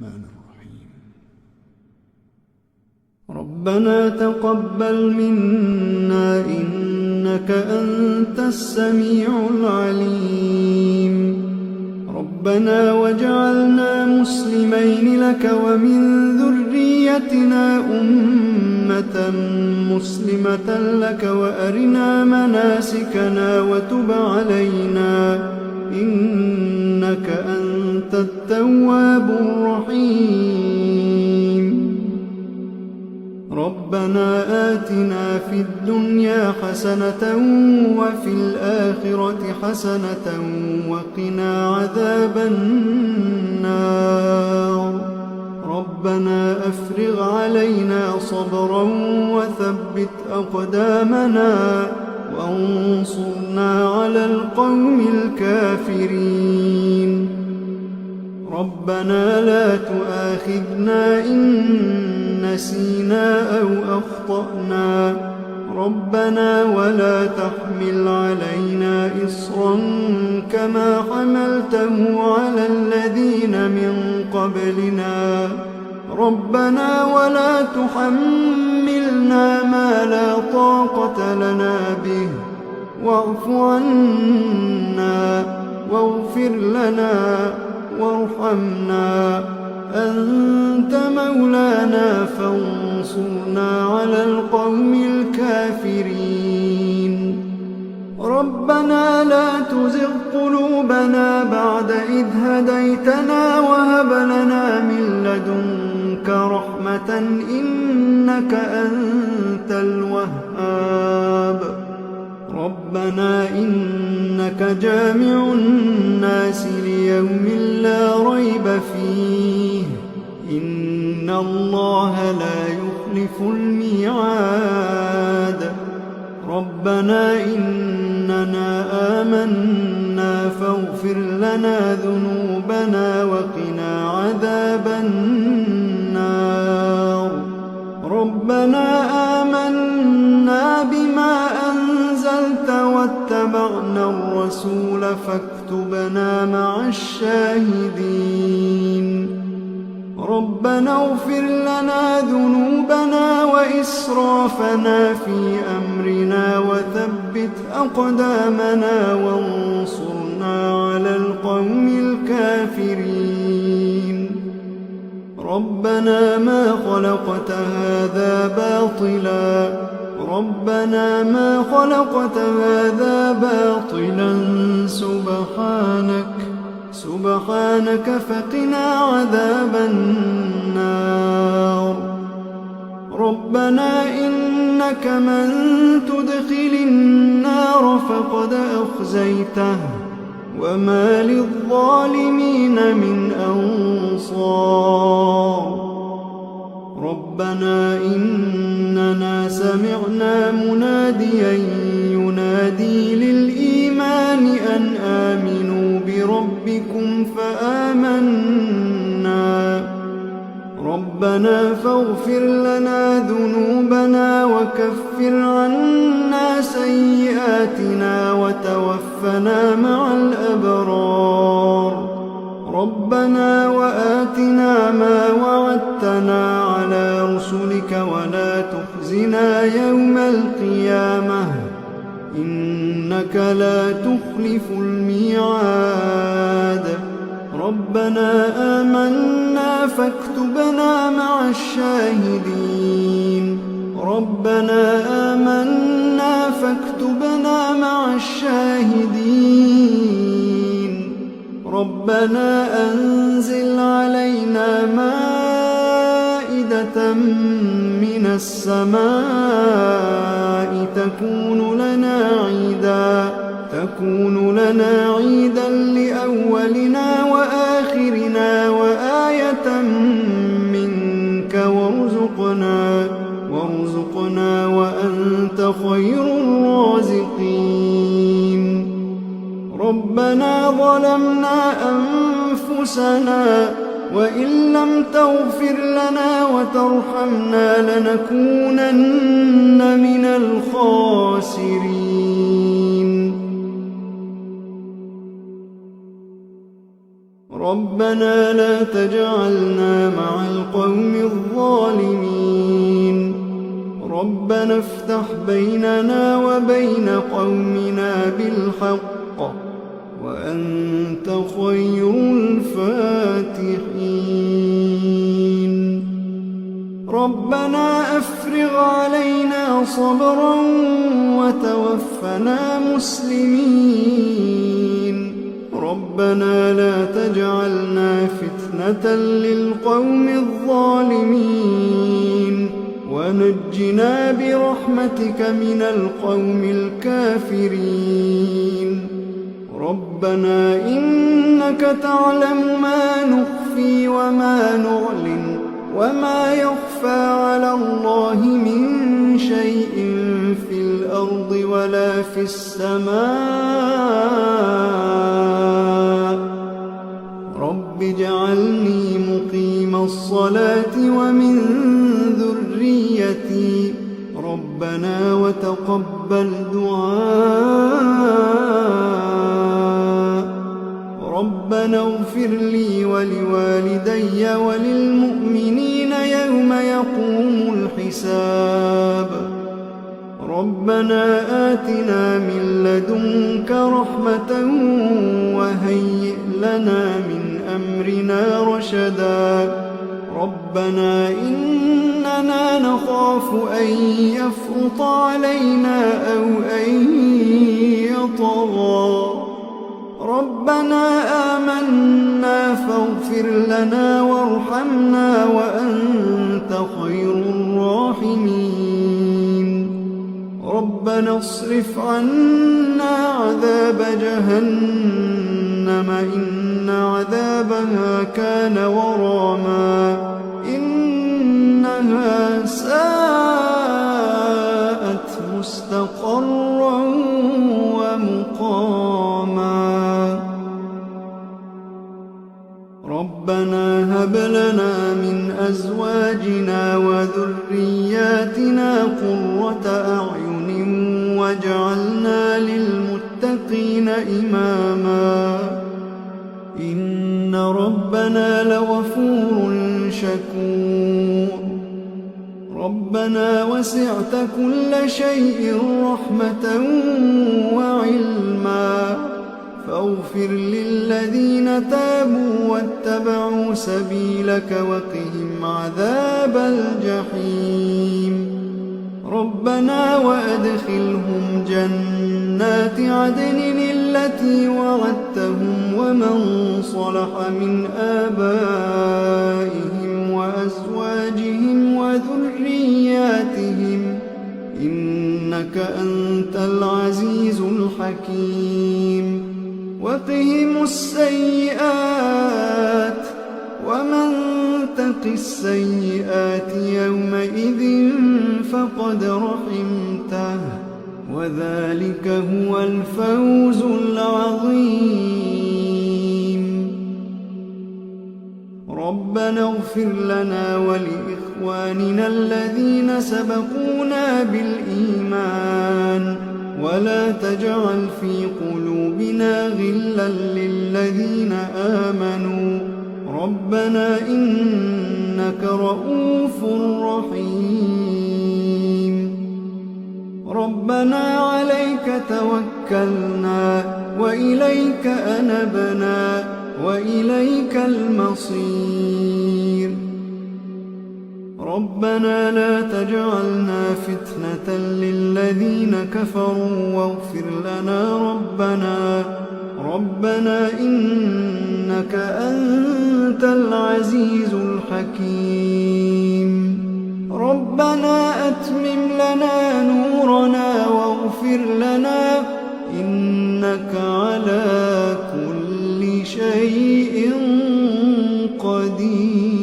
الرحمن الرحيم. ربنا تقبل منا إنك أنت السميع العليم. ربنا واجعلنا مسلمين لك ومن ذريتنا أمة مسلمة لك وأرنا مناسكنا وتب علينا إنك أنت التواب الرحيم. ربنا آتنا في الدنيا حسنة وفي الآخرة حسنة وقنا عذاب النار. ربنا أفرغ علينا صبرا وثبت أقدامنا وانصرنا على القوم الكافرين. ربنا لا تؤاخذنا إن نسينا أو أخطأنا. ربنا ولا تحمل علينا إصرا كما حملته على الذين من قبلنا. ربنا ولا تحملنا ما لا طاقة لنا به واعف عنا واغفر لنا وارحمنا أنت مولانا فانصرنا على القوم الكافرين. ربنا لا تزغ قلوبنا بعد إذ هديتنا وهب لنا من لدنك رحمة إنك أنت الوهاب. ربنا إنك جامع الناس ليوم لا ريب فيه إن الله لا يخلف الميعاد. ربنا إننا آمنا فاغفر لنا ذنوبنا وقنا عذاب النار. ربنا آمنا بما أنزلت واتبعنا الرسول فاكتبنا مع الشاهدين. ربنا اغفر لنا ذنوبنا وإسرافنا في أمرنا وثبت أقدامنا وانصرنا على القوم الكافرين. ربنا ما خلقت هذا باطلا. ربنا ما خلقت هذا باطلا سبحانك فقنا عذاب النار. ربنا إنك من تدخل النار فقد أخزيته وما للظالمين من أنصار. ربنا إننا سمعنا مناديا ينادي للإيمان أن آمنوا بربكم فآمنا. ربنا فاغفر لنا ذنوبنا وكفر عنا سيئاتنا وتوفنا مع الأبرار. ربنا وآتنا ما وعدتنا على رسلك ولا تخزنا يوم القيامة إنك لا تخلف الميعاد. ربنا آمنا فاكتبنا مع الشاهدين. ربنا آمنا فاكتبنا مع الشاهدين. ربنا أنزل علينا مائدة من السماء تكون لنا عيدا لأولنا وآخرنا وآية منك وارزقنا وأنت خير الرازقين. ربنا ظلمنا أنفسنا وإن لم تغفر لنا وترحمنا لنكونن من الخاسرين. ربنا لا تجعلنا مع القوم الظالمين ربنا افتح بيننا وبين قومنا بالحق وأنت خير الفاتحين ربنا أفرغ علينا صبرا وتوفنا مسلمين ربنا لا تجعلنا فتنة للقوم الظالمين ونجنا برحمتك من القوم الكافرين ربنا إنك تعلم ما نخفي وما نعلن وما يخفى على الله من شيء في الأرض ولا في السماء رب اجعلني مقيم الصلاة ومن ذريتي ربنا وتقبل دعاء ربنا اغفر لي ولوالدي وللمؤمنين يوم يقوم الحساب ربنا آتنا من لدنك رحمة وهيئ لنا من أمرنا رشدا ربنا إننا نخاف أن يفرط علينا أو أن يطغى ربنا آمنا فاغفر لنا وارحمنا وأنت خير الراحمين ربنا اصرف عنا عذاب جهنم إن عذابها كان غراما إنها ساءت مستقرا ومقاما ربنا هب لنا من أزواجنا وذرياتنا قرة أعين واجعلنا للمتقين إماما إن ربنا لغفور شكور ربنا وسعت كل شيء رحمة وعلما فاغفر للذين تابوا واتبعوا سبيلك وقهم عذاب الجحيم ربنا وأدخلهم جنات عدن التي وعدتهم ومن صلح من آبائهم وأزواجهم وذرياتهم إنك أنت العزيز الحكيم وقهم السيئات ومن تق السيئات يومئذ فقد رحمته وذلك هو الفوز العظيم ربنا اغفر لنا ولإخواننا الذين سبقونا بالإيمان ولا تجعل في قلوبنا غلا للذين آمنوا ربنا إنك رؤوف رحيم ربنا عليك توكلنا وإليك أنبنا وإليك المصير ربنا لا تجعلنا فتنة للذين كفروا واغفر لنا ربنا إنك أنت العزيز الحكيم ربنا أتمم لنا نورنا واغفر لنا إنك على كل شيء قدير